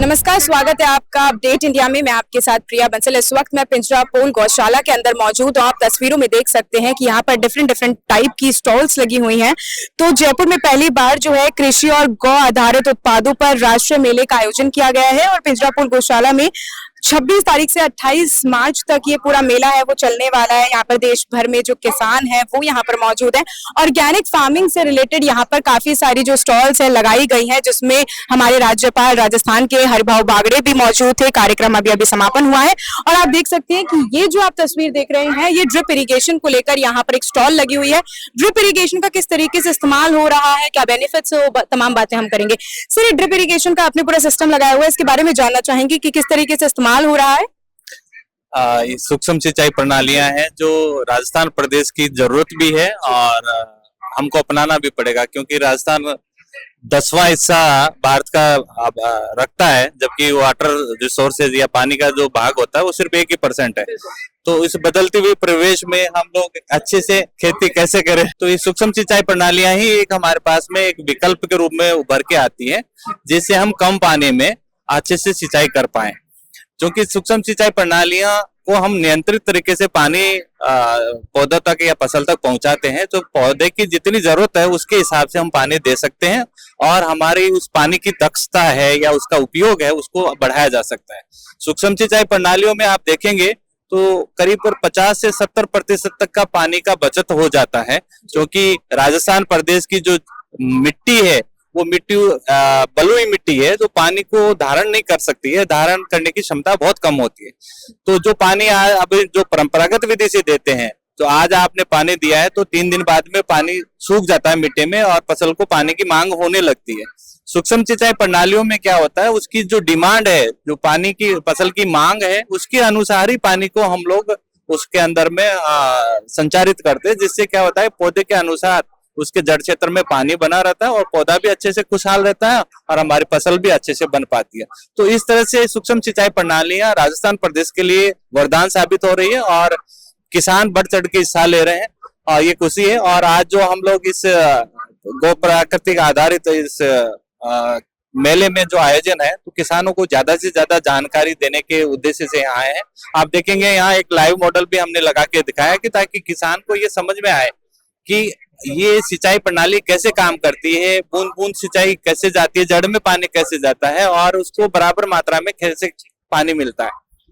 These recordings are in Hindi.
नमस्कार, स्वागत है आपका अपडेट इंडिया में। मैं आपके साथ प्रिया बंसल। इस वक्त मैं पिंजरापोल गौशाला के अंदर मौजूद हूँ। आप तस्वीरों में देख सकते हैं कि यहाँ पर डिफरेंट टाइप की स्टॉल्स लगी हुई हैं। तो जयपुर में पहली बार जो है कृषि और गौ आधारित उत्पादों पर राष्ट्रीय मेले का आयोजन किया गया है और पिंजरापोल गौशाला में 26 तारीख से 28 मार्च तक ये पूरा मेला है वो चलने वाला है। यहाँ पर देश भर में जो किसान हैं वो यहाँ पर मौजूद हैं। ऑर्गेनिक फार्मिंग से रिलेटेड यहाँ पर काफी सारी जो स्टॉल्स है लगाई गई हैं, जिसमें हमारे राज्यपाल राजस्थान के हरिभाऊ बागड़े भी मौजूद थे। कार्यक्रम अभी समापन हुआ है और आप देख सकते हैं कि ये जो आप तस्वीर देख रहे हैं ये ड्रिप इरिगेशन को लेकर यहाँ पर एक स्टॉल लगी हुई है। ड्रिप इरिगेशन का किस तरीके से इस्तेमाल हो रहा है, क्या बेनिफिट्स हो, तमाम बातें हम करेंगे। सर, ये ड्रिप इरिगेशन का आपने पूरा सिस्टम लगाया हुआ है, इसके बारे में जानना चाहेंगे कि किस तरीके से इस्तेमाल हो रहा है। सूक्ष्म सिंचाई प्रणालियां हैं जो राजस्थान प्रदेश की जरूरत भी है और हमको अपनाना भी पड़ेगा, क्योंकि राजस्थान 10वां हिस्सा भारत का रखता है, जबकि वाटर रिसोर्सेज या पानी का जो भाग होता है वो सिर्फ 1% है। तो इस बदलते हुए परिवेश में हम लोग अच्छे से खेती कैसे करें, तो ये सूक्ष्म सिंचाई प्रणालियां ही एक हमारे पास में एक विकल्प के रूप में उभर के आती है, जिससे हम कम पानी में अच्छे से सिंचाई कर पाए। क्योंकि सूक्ष्म सिंचाई प्रणालियां को हम नियंत्रित तरीके से पानी पौधों तक या फसल तक पहुंचाते हैं, तो पौधे की जितनी जरूरत है उसके हिसाब से हम पानी दे सकते हैं और हमारी उस पानी की दक्षता है या उसका उपयोग है उसको बढ़ाया जा सकता है। सूक्ष्म सिंचाई प्रणालियों में आप देखेंगे तो करीब 50 से 70% तक का पानी का बचत हो जाता है, क्योंकि राजस्थान प्रदेश की जो मिट्टी है वो मिट्टी बलुई मिट्टी है जो पानी को धारण नहीं कर सकती है, धारण करने की क्षमता बहुत कम होती है। तो जो पानी अभी जो परंपरागत विधि से देते हैं, तो आज आपने पानी दिया है तो 3 दिन बाद में पानी सूख जाता है मिट्टी में और फसल को पानी की मांग होने लगती है। सूक्ष्म सिंचाई प्रणालियों में क्या होता है, उसकी जो डिमांड है, जो पानी की फसल की मांग है, उसके अनुसार ही पानी को हम लोग उसके अंदर में संचारित करते हैं, जिससे क्या होता है पौधे के अनुसार उसके जड़ क्षेत्र में पानी बना रहता है और पौधा भी अच्छे से खुशहाल रहता है और हमारी फसल भी अच्छे से बन पाती है। तो इस तरह से सूक्ष्म सिंचाई प्रणालियां राजस्थान प्रदेश के लिए वरदान साबित हो रही है और किसान बढ़ चढ़ के हिस्सा ले रहे हैं और ये खुशी है। और आज जो हम लोग इस गौ प्राकृतिक आधारित इस मेले में जो आयोजन है, तो किसानों को ज्यादा से ज्यादा जानकारी देने के उद्देश्य से यहाँ आए हैं। आप देखेंगे यहाँ एक लाइव मॉडल भी हमने लगा के दिखाया कि ताकि किसान को ये समझ में आए कि ये सिंचाई प्रणाली कैसे काम करती है, बूंद बूंद सिंचाई कैसे जाती है, जड़ में पानी कैसे जाता है और उसको बराबर मात्रा में कैसे पानी मिलता है।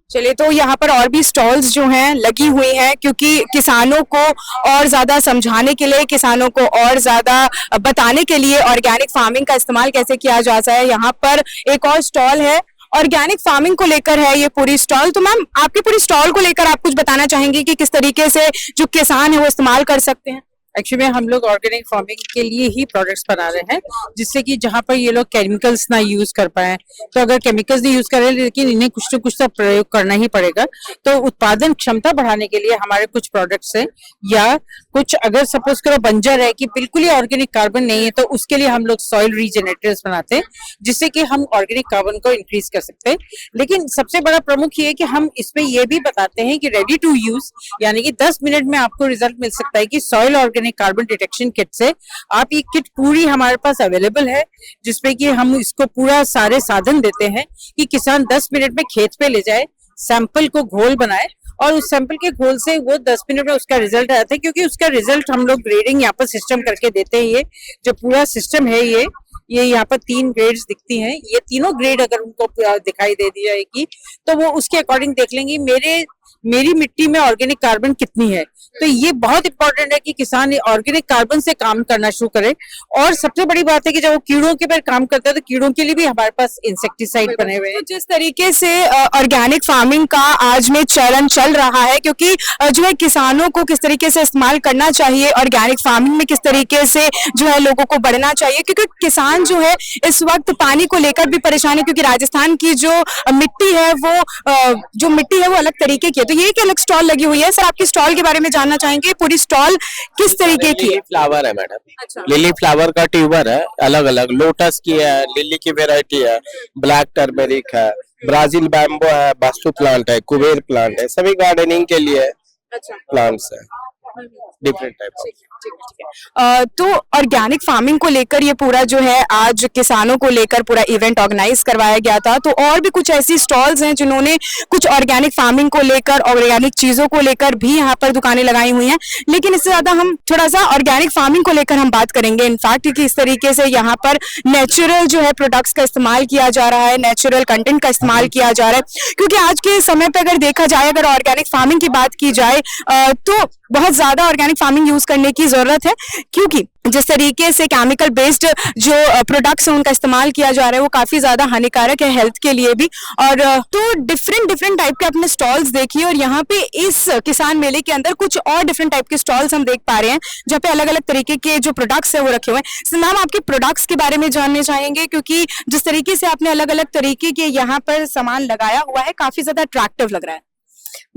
चलिए, तो यहाँ पर और भी स्टॉल्स जो हैं लगी हुई हैं, क्योंकि किसानों को और ज्यादा समझाने के लिए, किसानों को और ज्यादा बताने के लिए ऑर्गेनिक फार्मिंग का इस्तेमाल कैसे किया जाता है। यहाँ पर एक और स्टॉल है, ऑर्गेनिक फार्मिंग को लेकर है ये पूरी स्टॉल। तो मैम, आपकी पूरी स्टॉल को लेकर आप कुछ बताना चाहेंगे कि किस तरीके से जो किसान है वो इस्तेमाल कर सकते हैं। एक्चुअली हम लोग ऑर्गेनिक फार्मिंग के लिए ही प्रोडक्ट्स बना रहे हैं, जिससे कि जहाँ पर ये लोग केमिकल्स ना यूज कर पाए। तो अगर केमिकल्स नहीं यूज करें, लेकिन इन्हें कुछ तो कुछ तो प्रयोग करना ही पड़ेगा। तो उत्पादन क्षमता बढ़ाने के लिए हमारे कुछ प्रोडक्ट्स हैं, या कुछ अगर सपोज करो बंजर है कि बिल्कुल ही ऑर्गेनिक कार्बन नहीं है, तो उसके लिए हम लोग सॉइल रीजेनरेटर्स बनाते हैं, जिससे कि हम ऑर्गेनिक कार्बन को इंक्रीज कर सकते हैं। लेकिन सबसे बड़ा प्रमुख ये है कि हम इसमें ये भी बताते हैं कि रेडी टू यूज, यानी कि 10 मिनट में आपको रिजल्ट मिल सकता है कि soil organic carbon detection kit से आप ये किट पूरी हमारे पास अवेलेबल है, जिसमें कि हम इसको पूरा सारे साधन देते हैं कि किसान 10 मिनट में खेत पे ले जाए, सैंपल को घोल बनाए और उस सैंपल के घोल से वो 10 मिनट में उसका रिजल्ट आता है। क्योंकि उसका रिजल्ट हम लोग ग्रेडिंग यहाँ पर सिस्टम करके देते हैं। ये जो पूरा सिस्टम है ये यहाँ पर 3 ग्रेड्स दिखती हैं। ये तीनों ग्रेड अगर उनको दिखाई दे दी जाएगी तो वो उसके अकॉर्डिंग देख लेंगे मेरी मिट्टी में ऑर्गेनिक कार्बन कितनी है। तो ये बहुत इंपॉर्टेंट है कि किसान ऑर्गेनिक कार्बन से काम करना शुरू करे। और सबसे बड़ी बात है कि जब वो कीड़ों के पर काम करता है तो कीड़ों के लिए भी हमारे पास इंसेक्टिसाइड बने हुए हैं। जिस तरीके से ऑर्गेनिक फार्मिंग का आज में चलन चल रहा है, क्योंकि जो है किसानों को किस तरीके से इस्तेमाल करना चाहिए, ऑर्गेनिक फार्मिंग में किस तरीके से जो है लोगों को बढ़ना चाहिए, क्योंकि किसान जो है इस वक्त पानी को लेकर भी परेशान है, क्योंकि राजस्थान की जो मिट्टी है वो अलग तरीके की है। तो ये एक अलग स्टॉल लगी हुई है। सर, आपकी स्टॉल के बारे में जानना चाहेंगे, पूरी स्टॉल किस तरीके की है। फ्लावर है मैडम। अच्छा। लिली फ्लावर का ट्यूबर है, अलग अलग लोटस की है, लिली की वेराइटी है, ब्लैक टर्मेरिक है, ब्राजील बैम्बो है, बास्तु प्लांट है, कुबेर प्लांट है, सभी गार्डनिंग के लिए प्लांट्स है। Different type of. तो ऑर्गेनिक फार्मिंग को लेकर ये पूरा जो है आज किसानों को लेकर पूरा इवेंट ऑर्गेनाइज करवाया गया था, तो और भी कुछ ऐसी स्टॉल्स हैं जिन्होंने कुछ ऑर्गेनिक फार्मिंग को लेकर, ऑर्गेनिक चीजों को लेकर भी यहाँ पर दुकानें लगाई हुई हैं। लेकिन इससे ज्यादा हम थोड़ा सा ऑर्गेनिक फार्मिंग को लेकर हम बात करेंगे, इनफैक्ट कि इस तरीके से यहाँ पर नेचुरल जो है प्रोडक्ट्स का इस्तेमाल किया जा रहा है, नेचुरल कंटेंट का इस्तेमाल किया जा रहा है। क्योंकि आज के समय पे अगर देखा जाए, अगर ऑर्गेनिक फार्मिंग की बात की जाए तो बहुत ज्यादा ऑर्गेनिक फार्मिंग यूज करने की जरूरत है, क्योंकि जिस तरीके से केमिकल बेस्ड जो प्रोडक्ट्स हैं उनका इस्तेमाल किया जा रहा है वो काफी ज्यादा हानिकारक है हेल्थ के लिए भी। और तो डिफरेंट टाइप के अपने स्टॉल्स देखिए, और यहाँ पे इस किसान मेले के अंदर कुछ और डिफरेंट टाइप के स्टॉल्स हम देख पा रहे हैं जहाँ पे अलग अलग तरीके के जो प्रोडक्ट्स है वो रखे हुए हैं। तो मैम, आपके प्रोडक्ट्स के बारे में जानने चाहेंगे, क्योंकि जिस तरीके से आपने अलग अलग तरीके के यहाँ पर सामान लगाया हुआ है काफी ज्यादा अट्रैक्टिव लग रहा है।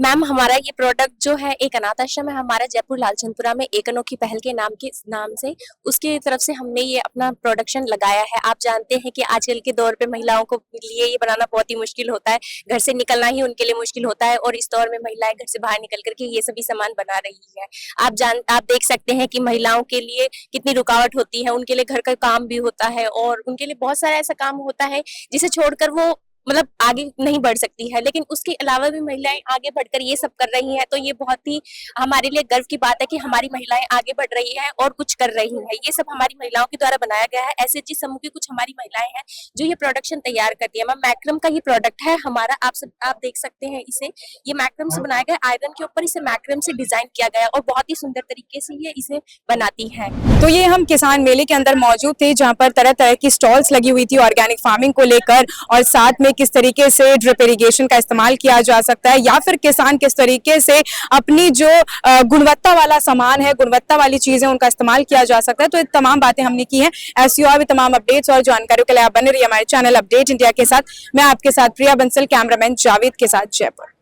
मैम, हमारा ये प्रोडक्ट जो है एक अनाथ आश्रम है हमारा जयपुर लालचंदपुरा में, एक अनोखी पहल के नाम से उसकी तरफ से हमने ये अपना प्रोडक्शन लगाया है। आप जानते हैं कि आजकल के दौर पे महिलाओं को लिए ये बनाना बहुत ही मुश्किल होता है, घर से निकलना ही उनके लिए मुश्किल होता है, और इस दौर में महिलाएं घर से बाहर निकल करके ये सभी सामान बना रही है। आप देख सकते हैं कि महिलाओं के लिए कितनी रुकावट होती है, उनके लिए घर का काम भी होता है और उनके लिए बहुत सारा ऐसा काम होता है जिसे छोड़कर वो मतलब आगे नहीं बढ़ सकती है, लेकिन उसके अलावा भी महिलाएं आगे बढ़कर ये सब कर रही हैं। तो ये बहुत ही हमारे लिए गर्व की बात है कि हमारी महिलाएं आगे बढ़ रही हैं और कुछ कर रही हैं। ये सब हमारी महिलाओं के द्वारा बनाया गया है। SHG समूह की कुछ हमारी महिलाएं हैं जो ये प्रोडक्शन तैयार करती है। मैम, मैक्रम का ये प्रोडक्ट है हमारा, आप देख सकते हैं इसे, ये मैक्रम से बनाया गया, आयरन के ऊपर इसे मैक्रम से डिजाइन किया गया और बहुत ही सुंदर तरीके से ये इसे बनाती है। तो ये हम किसान मेले के अंदर मौजूद थे जहाँ पर तरह तरह की स्टॉल्स लगी हुई थी ऑर्गेनिक फार्मिंग को लेकर, और साथ में किस तरीके से ड्रिप इरिगेशन का इस्तेमाल किया जा सकता है, या फिर किसान किस तरीके से अपनी जो गुणवत्ता वाला सामान है, गुणवत्ता वाली चीजें उनका इस्तेमाल किया जा सकता है। तो ये तमाम बातें हमने की हैं। ऐसी और भी तमाम अपडेट्स और जानकारियों के लिए आप बने रहिए हमारे चैनल अपडेट इंडिया के साथ। मैं आपके साथ प्रिया बंसल, कैमरामैन जावेद के साथ, जयपुर।